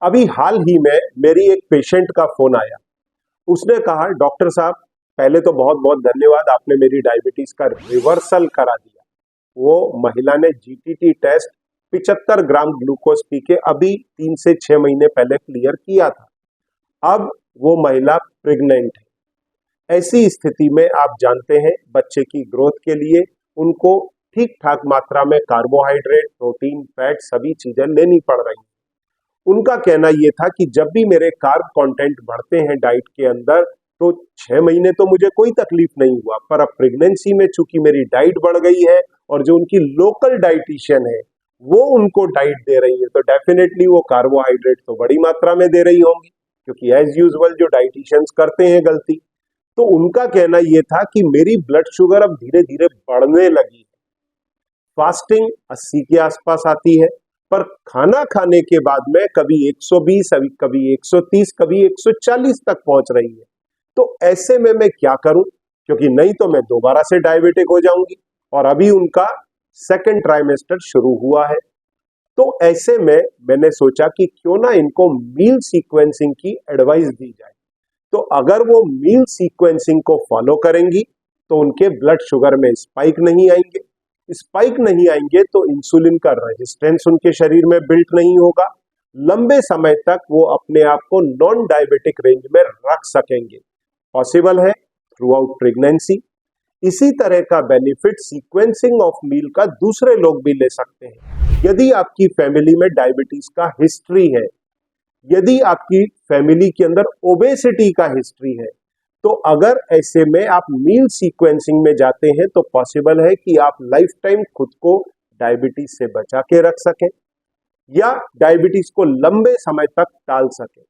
अभी हाल ही में मेरी एक पेशेंट का फोन आया। उसने कहा, डॉक्टर साहब पहले तो बहुत बहुत धन्यवाद, आपने मेरी डायबिटीज का रिवर्सल करा दिया। वो महिला ने जीटीटी टेस्ट 75 ग्राम ग्लूकोज पी के अभी 3 से 6 महीने पहले क्लियर किया था। अब वो महिला प्रेग्नेंट है। ऐसी स्थिति में आप जानते हैं बच्चे की ग्रोथ के लिए उनको ठीक ठाक मात्रा में कार्बोहाइड्रेट, प्रोटीन, फैट सभी चीजें लेनी पड़ रही हैं। उनका कहना यह था कि जब भी मेरे कार्ब कंटेंट बढ़ते हैं डाइट के अंदर तो 6 महीने तो मुझे कोई तकलीफ नहीं हुआ, पर अब प्रेगनेंसी में चूंकि मेरी डाइट बढ़ गई है और जो उनकी लोकल डाइटिशियन है वो उनको डाइट दे रही है तो डेफिनेटली वो कार्बोहाइड्रेट तो बड़ी मात्रा में दे रही होंगी, क्योंकि एज यूजुअल जो डाइटिशियंस करते हैं गलती। तो उनका कहना यह था कि मेरी ब्लड शुगर अब धीरे धीरे बढ़ने लगी है। फास्टिंग 80 के आसपास आती है, पर खाना खाने के बाद में कभी 120, कभी 130, कभी 140 तक पहुंच रही है। तो ऐसे में मैं क्या करूं, क्योंकि नहीं तो मैं दोबारा से डायबिटिक हो जाऊंगी और अभी उनका सेकंड ट्राइमेस्टर शुरू हुआ है। तो ऐसे में मैंने सोचा कि क्यों ना इनको मील सीक्वेंसिंग की एडवाइस दी जाए। तो अगर वो मील सीक्वेंसिंग को फॉलो करेंगी तो उनके ब्लड शुगर में स्पाइक नहीं आएंगे तो इंसुलिन का रेजिस्टेंस उनके शरीर में बिल्ट नहीं होगा। लंबे समय तक वो अपने आप को नॉन डायबिटिक रेंज में रख सकेंगे। पॉसिबल है थ्रू आउट प्रेगनेंसी। इसी तरह का बेनिफिट सीक्वेंसिंग ऑफ मील का दूसरे लोग भी ले सकते हैं। यदि आपकी फैमिली में डायबिटीज का हिस्ट्री है, यदि आपकी फैमिली के अंदर ओबेसिटी का हिस्ट्री है, तो अगर ऐसे में आप मील सीक्वेंसिंग में जाते हैं तो पॉसिबल है कि आप लाइफ टाइम खुद को डायबिटीज से बचा के रख सकें या डायबिटीज को लंबे समय तक टाल सकें।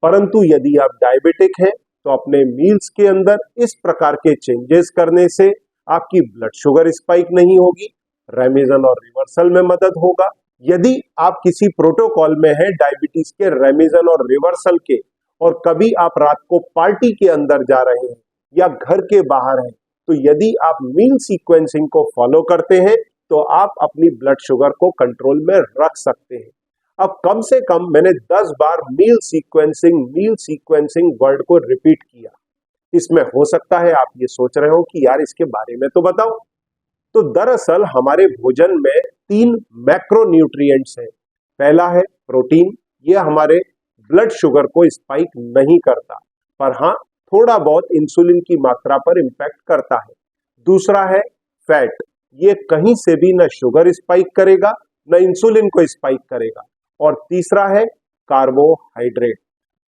परंतु यदि आप डायबिटिक हैं तो अपने मील्स के अंदर इस प्रकार के चेंजेस करने से आपकी ब्लड शुगर स्पाइक नहीं होगी, रेमिजन और रिवर्सल में मदद होगा। यदि आप किसी प्रोटोकॉल में हैं डायबिटीज के रेमिजन और रिवर्सल के, और कभी आप रात को पार्टी के अंदर जा रहे हैं या घर के बाहर हैं, तो यदि आप मील सीक्वेंसिंग को फॉलो करते हैं तो आप अपनी ब्लड शुगर को कंट्रोल में रख सकते हैं। अब कम से कम मैंने 10 बार मील सीक्वेंसिंग वर्ड को रिपीट किया। इसमें हो सकता है आप ये सोच रहे हो कि यार इसके बारे में तो बताओ। तो दरअसल हमारे भोजन में 3 मैक्रोन्यूट्रिएंट्स हैं। पहला है प्रोटीन, ये हमारे ब्लड शुगर को स्पाइक नहीं करता, पर हाँ थोड़ा बहुत इंसुलिन की मात्रा पर इंपैक्ट करता है। दूसरा है फैट, ये कहीं से भी न शुगर स्पाइक करेगा न इंसुलिन को स्पाइक करेगा। और तीसरा है carbohydrate.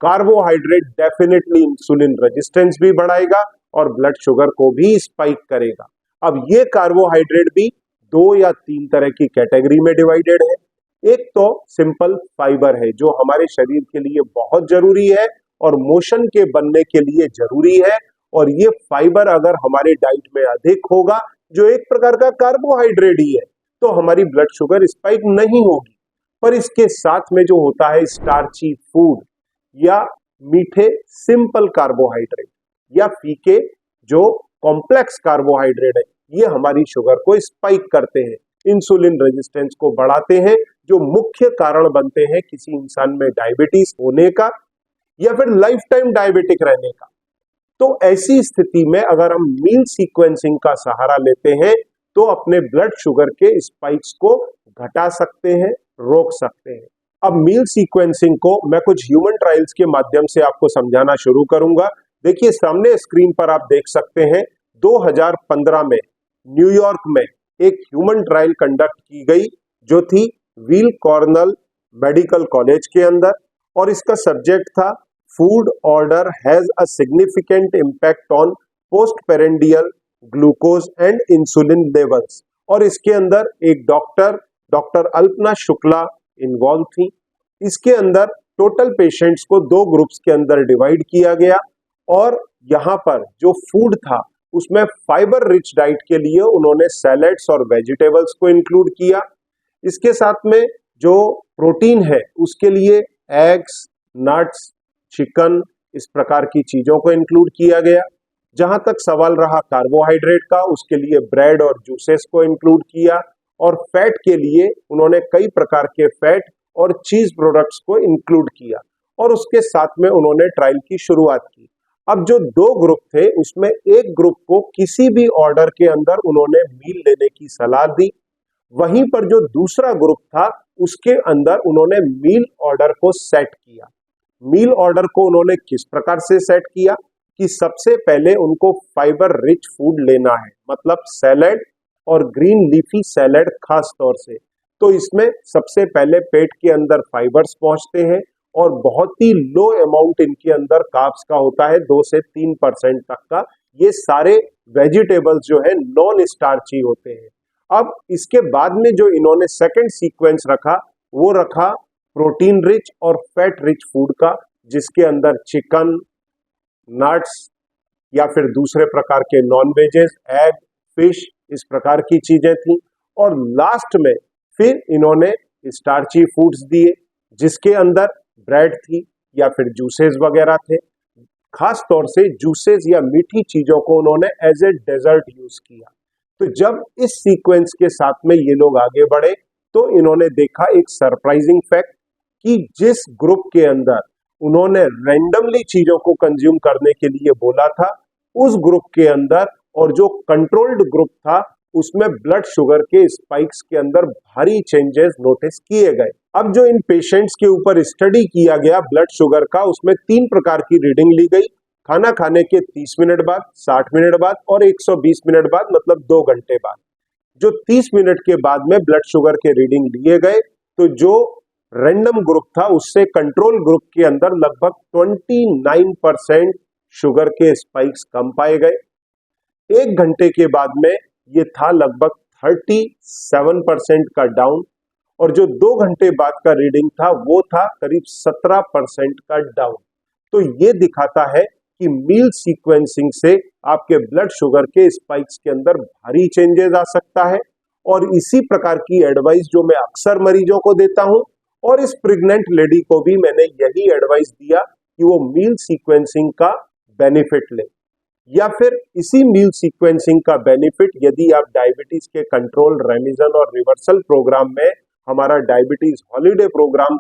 Carbohydrate definitely insulin resistance भी बढ़ाएगा और ब्लड शुगर को भी स्पाइक करेगा। अब ये कार्बोहाइड्रेट भी 2 या 3 तरह की कैटेगरी में डिवाइडेड है। एक तो सिंपल फाइबर है जो हमारे शरीर के लिए बहुत जरूरी है और मोशन के बनने के लिए जरूरी है, और ये फाइबर अगर हमारे डाइट में अधिक होगा, जो एक प्रकार का कार्बोहाइड्रेट ही है, तो हमारी ब्लड शुगर स्पाइक नहीं होगी। पर इसके साथ में जो होता है स्टार्ची फूड या मीठे सिंपल कार्बोहाइड्रेट या फीके जो कॉम्प्लेक्स कार्बोहाइड्रेट है, ये हमारी शुगर को स्पाइक करते हैं, इंसुलिन रेजिस्टेंस को बढ़ाते हैं, जो मुख्य कारण बनते हैं किसी इंसान में डायबिटीज होने का या फिर लाइफ टाइम डायबिटिक रहने का। तो ऐसी स्थिति में अगर हम मील सीक्वेंसिंग का सहारा लेते हैं तो अपने ब्लड शुगर के स्पाइक्स को घटा सकते हैं, रोक सकते हैं। अब मील सीक्वेंसिंग को मैं कुछ ह्यूमन ट्रायल्स के माध्यम से आपको समझाना शुरू करूंगा। देखिए सामने स्क्रीन पर आप देख सकते हैं 2015 में न्यूयॉर्क में एक ह्यूमन ट्रायल कंडक्ट की गई जो थी व्हील कॉर्नल मेडिकल कॉलेज के अंदर, और इसका सब्जेक्ट था food order has a significant impact on post prandial glucose and insulin levels. और इसके अंदर एक डॉक्टर अल्पना शुक्ला इन्वॉल्व थी। इसके अंदर टोटल पेशेंट्स को 2 ग्रुप्स के अंदर डिवाइड किया गया, और यहाँ पर जो फूड था उसमें फाइबर रिच डाइट के लिए उन्होंने सैलेड्स और वेजिटेबल्स को इंक्लूड किया। इसके साथ में जो प्रोटीन है उसके लिए एग्स, नट्स, चिकन, इस प्रकार की चीजों को इंक्लूड किया गया। जहां तक सवाल रहा कार्बोहाइड्रेट का, उसके लिए ब्रेड और जूसेस को इंक्लूड किया, और फैट के लिए उन्होंने कई प्रकार के फैट और चीज प्रोडक्ट्स को इंक्लूड किया और उसके साथ में उन्होंने ट्रायल की शुरुआत की। अब जो दो ग्रुप थे उसमें एक ग्रुप को किसी भी ऑर्डर के अंदर उन्होंने मील लेने की सलाह दी, वहीं पर जो दूसरा ग्रुप था उसके अंदर उन्होंने मील ऑर्डर को सेट किया। मील ऑर्डर को उन्होंने किस प्रकार से सेट किया कि सबसे पहले उनको फाइबर रिच फूड लेना है, मतलब सैलेड और ग्रीन लीफी सैलेड खास तौर से। तो इसमें सबसे पहले पेट के अंदर फाइबर्स पहुंचते हैं और बहुत ही लो अमाउंट इनके अंदर कार्ब्स का होता है, 2 से 3% तक का। ये सारे वेजिटेबल्स जो है नॉन स्टार्ची होते हैं। अब इसके बाद में जो इन्होंने सेकंड सीक्वेंस रखा वो रखा प्रोटीन रिच और फैट रिच फूड का, जिसके अंदर चिकन, नट्स या फिर दूसरे प्रकार के नॉन वेजेस, एग, फिश, इस प्रकार की चीजें थी। और लास्ट में फिर इन्होंने स्टार्ची फूड्स दिए जिसके अंदर ब्रेड थी या फिर जूसेस वगैरह थे। खास तौर से जूसेस या मीठी चीजों को उन्होंने एज ए डेजर्ट यूज किया। तो जब इस सीक्वेंस के साथ में ये लोग आगे बढ़े तो इन्होंने देखा एक सरप्राइजिंग फैक्ट कि जिस ग्रुप के अंदर उन्होंने रैंडमली चीजों को कंज्यूम करने के लिए बोला था, उस ग्रुप के अंदर और जो कंट्रोल्ड ग्रुप था उसमें ब्लड शुगर के स्पाइक्स के अंदर भारी चेंजेस नोटिस किए गए। अब जो इन पेशेंट्स के ऊपर स्टडी किया गया ब्लड शुगर का, उसमें 3 प्रकार की रीडिंग ली गई, खाना खाने के 30 मिनट बाद, 60 मिनट बाद और 120 मिनट बाद, मतलब 2 घंटे बाद। जो 30 मिनट के बाद में ब्लड शुगर के रीडिंग लिए गए तो जो रैंडम ग्रुप था उससे कंट्रोल ग्रुप के अंदर लगभग 29% शुगर के स्पाइक्स कम पाए गए। 1 घंटे के बाद में ये था लगभग 37% का डाउन और जो 2 घंटे बाद का रीडिंग था वो था करीब 17% का डाउन। तो ये दिखाता है कि मील सीक्वेंसिंग से आपके ब्लड शुगर के स्पाइक्स के अंदर भारी चेंजेस आ सकता है। और इसी प्रकार की एडवाइस जो मैं अक्सर मरीजों को देता हूं और इस प्रेग्नेंट लेडी को भी मैंने यही एडवाइस दिया कि वो मील सीक्वेंसिंग का बेनिफिट ले, या फिर इसी मील सीक्वेंसिंग का बेनिफिट यदि आप डायबिटीज के कंट्रोल, रेमिशन और रिवर्सल प्रोग्राम में हमारा डायबिटीज हॉलीडे प्रोग्राम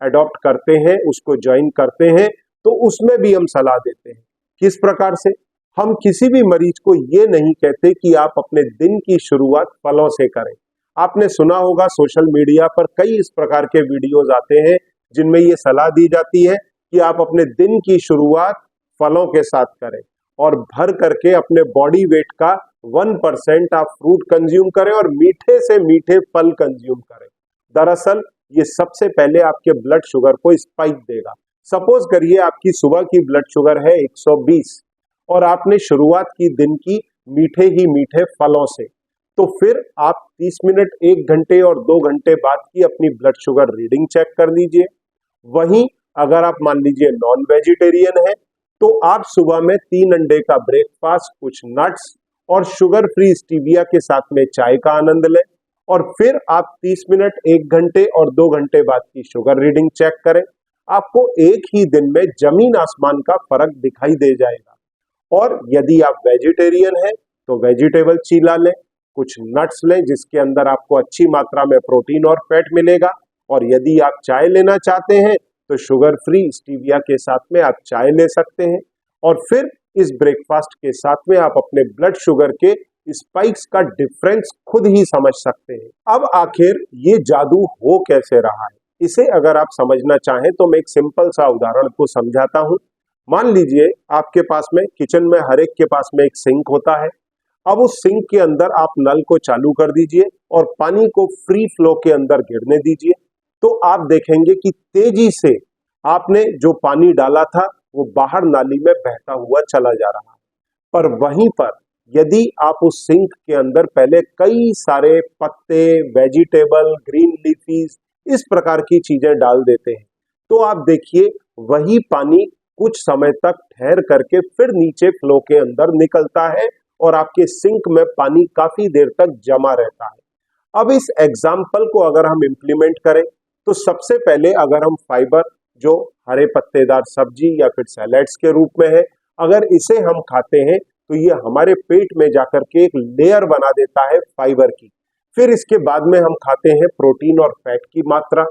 अडॉप्ट करते हैं, उसको ज्वाइन करते हैं, तो उसमें भी हम सलाह देते हैं। किस प्रकार से? हम किसी भी मरीज को ये नहीं कहते कि आप अपने दिन की शुरुआत फलों से करें। आपने सुना होगा सोशल मीडिया पर कई इस प्रकार के वीडियोस आते हैं जिनमें ये सलाह दी जाती है कि आप अपने दिन की शुरुआत फलों के साथ करें और भर करके अपने बॉडी वेट का 1% आप फ्रूट कंज्यूम करें और मीठे से मीठे फल कंज्यूम करें। दरअसल ये सबसे पहले आपके ब्लड शुगर को स्पाइक देगा। सपोज करिए आपकी सुबह की ब्लड शुगर है 120 और आपने शुरुआत की दिन की मीठे ही मीठे फलों से, तो फिर आप 30 मिनट, 1 घंटे और 2 घंटे बाद की अपनी ब्लड शुगर रीडिंग चेक कर लीजिए। वहीं अगर आप मान लीजिए नॉन वेजिटेरियन है तो आप सुबह में 3 अंडे का ब्रेकफास्ट, कुछ नट्स और शुगर फ्री स्टीविया के साथ में चाय का आनंद लें और फिर आप 30 मिनट, 1 घंटे और 2 घंटे बाद की शुगर रीडिंग चेक करें। आपको एक ही दिन में जमीन आसमान का फर्क दिखाई दे जाएगा। और यदि आप वेजिटेरियन हैं तो वेजिटेबल चीला लें, कुछ नट्स लें जिसके अंदर आपको अच्छी मात्रा में प्रोटीन और फैट मिलेगा। और यदि आप चाय लेना चाहते हैं तो शुगर फ्री स्टीविया के साथ में आप चाय ले सकते हैं। और फिर इस ब्रेकफास्ट के साथ में आप अपने ब्लड शुगर के स्पाइक्स का डिफरेंस खुद ही समझ सकते हैं। अब आखिर ये जादू हो कैसे रहा है, इसे अगर आप समझना चाहें तो मैं एक सिंपल सा उदाहरण को समझाता हूं। मान लीजिए आपके पास में किचन में हर एक के पास में एक सिंक होता है। अब उस सिंक के अंदर आप नल को चालू कर दीजिए और पानी को फ्री फ्लो के अंदर गिरने दीजिए, तो आप देखेंगे कि तेजी से आपने जो पानी डाला था वो बाहर नाली में बहता हुआ चला जा रहा है। पर वहीं पर यदि आप उस सिंक के अंदर पहले कई सारे पत्ते, वेजिटेबल, ग्रीन लीफीज, इस प्रकार की चीजें डाल देते हैं, तो आप देखिए वही पानी कुछ समय तक ठहर करके फिर नीचे फ्लो के अंदर निकलता है और आपके सिंक में पानी काफी देर तक जमा रहता है। अब इस एग्जाम्पल को अगर हम इम्प्लीमेंट करें तो सबसे पहले अगर हम फाइबर, जो हरे पत्तेदार सब्जी या फिर सैलेड्स के रूप में है, अगर इसे हम खाते हैं तो ये हमारे पेट में जाकर के एक लेयर बना देता है फाइबर की। फिर इसके बाद में हम खाते हैं प्रोटीन और फैट की मात्रा।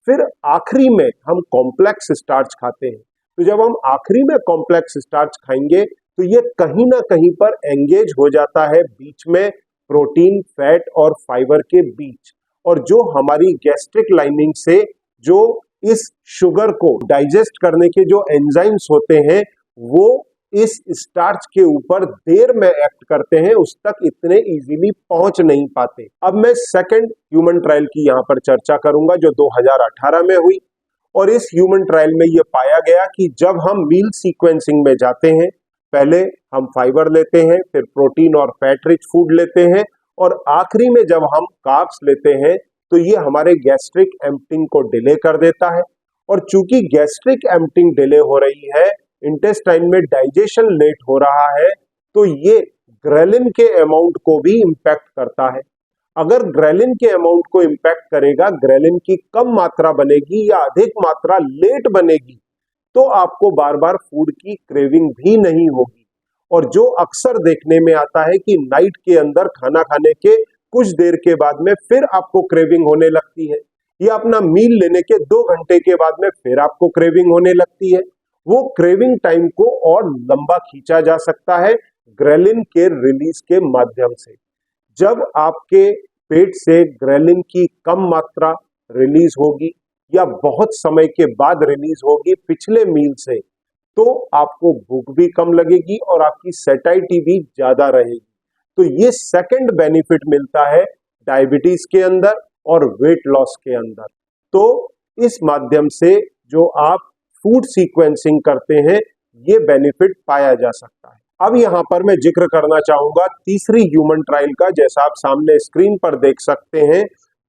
फिर आखिरी में हम कॉम्प्लेक्स स्टार्च खाते हैं। तो जब हम आखिरी में कॉम्प्लेक्स स्टार्च खाएंगे तो ये कहीं ना कहीं पर एंगेज हो जाता है बीच में प्रोटीन, फैट और फाइबर के बीच, और जो हमारी गैस्ट्रिक लाइनिंग से जो इस शुगर को डाइजेस्ट करने के जो एंजाइम्स होते हैं वो इस स्टार्च के ऊपर देर में एक्ट करते हैं, उस तक इतने इजीली पहुंच नहीं पाते। अब मैं सेकंड ह्यूमन ट्रायल की यहां पर चर्चा करूंगा जो 2018 में हुई, और इस ह्यूमन ट्रायल में यह पाया गया कि जब हम मील सीक्वेंसिंग में जाते हैं, पहले हम फाइबर लेते हैं, फिर प्रोटीन और फैट रिच फूड लेते हैं, और आखिरी में जब हम कार्ब्स लेते हैं तो ये हमारे गैस्ट्रिक एम्प्टिंग को डिले कर देता है। और चूंकि गैस्ट्रिक एम्प्टिंग डिले हो रही है, इंटेस्टाइन में डाइजेशन लेट हो रहा है, तो ये ग्रेलिन के अमाउंट को भी इंपैक्ट करता है। अगर ग्रेलिन के अमाउंट को इंपैक्ट करेगा, ग्रेलिन की कम मात्रा बनेगी या अधिक मात्रा लेट बनेगी, तो आपको बार बार फूड की क्रेविंग भी नहीं होगी। और जो अक्सर देखने में आता है कि नाइट के अंदर खाना खाने के कुछ देर के बाद में फिर आपको क्रेविंग होने लगती है, या अपना मील लेने के 2 घंटे के बाद में फिर आपको क्रेविंग होने लगती है। वो क्रेविंग टाइम को और लंबा खींचा जा सकता है ग्रेलिन के रिलीज के माध्यम से। जब आपके पेट से ग्रेलिन की कम मात्रा रिलीज होगी या बहुत समय के बाद रिलीज होगी पिछले मील से, तो आपको भूख भी कम लगेगी और आपकी सेटाइटी भी ज्यादा रहेगी। तो ये सेकंड बेनिफिट मिलता है डायबिटीज के अंदर और वेट लॉस के अंदर। तो इस माध्यम से जो आप फूड सीक्वेंसिंग करते हैं, ये बेनिफिट पाया जा सकता है। अब यहां पर मैं जिक्र करना चाहूंगा तीसरी ह्यूमन ट्रायल का। जैसा आप सामने स्क्रीन पर देख सकते हैं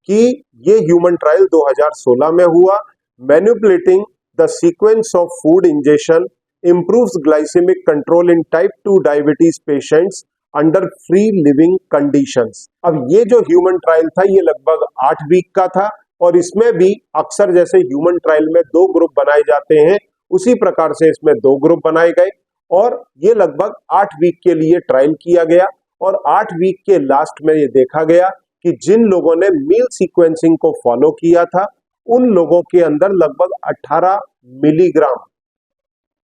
कि ये ह्यूमन ट्रायल 2016 में हुआ। Manipulating the sequence of food ingestion improves glycemic control in type 2 diabetes patients under free living conditions। अब ये जो ह्यूमन ट्रायल था ये लगभग 8 वीक का था, और इसमें भी अक्सर जैसे ह्यूमन ट्रायल में 2 ग्रुप बनाए जाते हैं, उसी प्रकार से इसमें 2 ग्रुप बनाए गए, और ये लगभग 8 वीक के लिए ट्रायल किया गया। और 8 वीक के लास्ट में ये देखा गया कि जिन लोगों ने मील सीक्वेंसिंग को फॉलो किया था, उन लोगों के अंदर लगभग 18 मिलीग्राम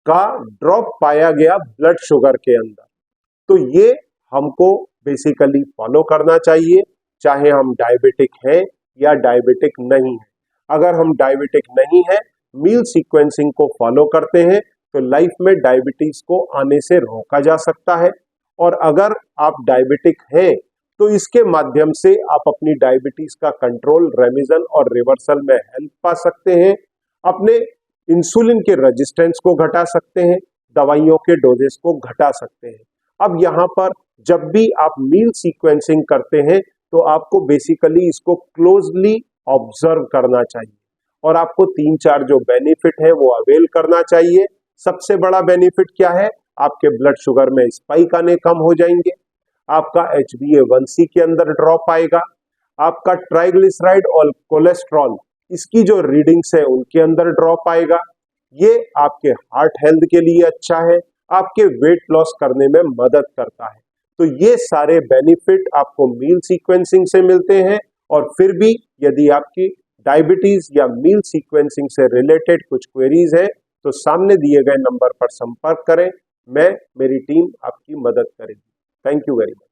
का ड्रॉप पाया गया ब्लड शुगर के अंदर। तो ये हमको बेसिकली फॉलो करना चाहिए, चाहे हम डायबिटिक हैं या डायबिटिक नहीं है। अगर हम डायबिटिक नहीं है, मील सीक्वेंसिंग को फॉलो करते हैं, तो लाइफ में डायबिटीज को आने से रोका जा सकता है। और अगर आप डायबिटिक हैं तो इसके माध्यम से आप अपनी डायबिटीज का कंट्रोल, रेमिशन और रिवर्सल में हेल्प पा सकते हैं। अपने इंसुलिन के रेजिस्टेंस को घटा सकते हैं, दवाइयों के डोजेस को घटा सकते हैं। अब यहाँ पर जब भी आप मील सीक्वेंसिंग करते हैं तो आपको बेसिकली इसको क्लोजली ऑब्जर्व करना चाहिए, और आपको 3-4 जो बेनिफिट है वो अवेल करना चाहिए। सबसे बड़ा बेनिफिट क्या है? आपके ब्लड शुगर में स्पाइक आने कम हो जाएंगे, आपका HbA1c के अंदर ड्रॉप आएगा, आपका ट्राइग्लिसराइड और कोलेस्ट्रॉल इसकी जो रीडिंग्स है उनके अंदर ड्रॉप आएगा। ये आपके हार्ट हेल्थ के लिए अच्छा है, आपके वेट लॉस करने में मदद करता है। तो ये सारे बेनिफिट आपको मील सीक्वेंसिंग से मिलते हैं। और फिर भी यदि आपकी डायबिटीज या मील सीक्वेंसिंग से रिलेटेड कुछ क्वेरीज है तो सामने दिए गए नंबर पर संपर्क करें, मेरी टीम आपकी मदद करेगी। Thank you very much.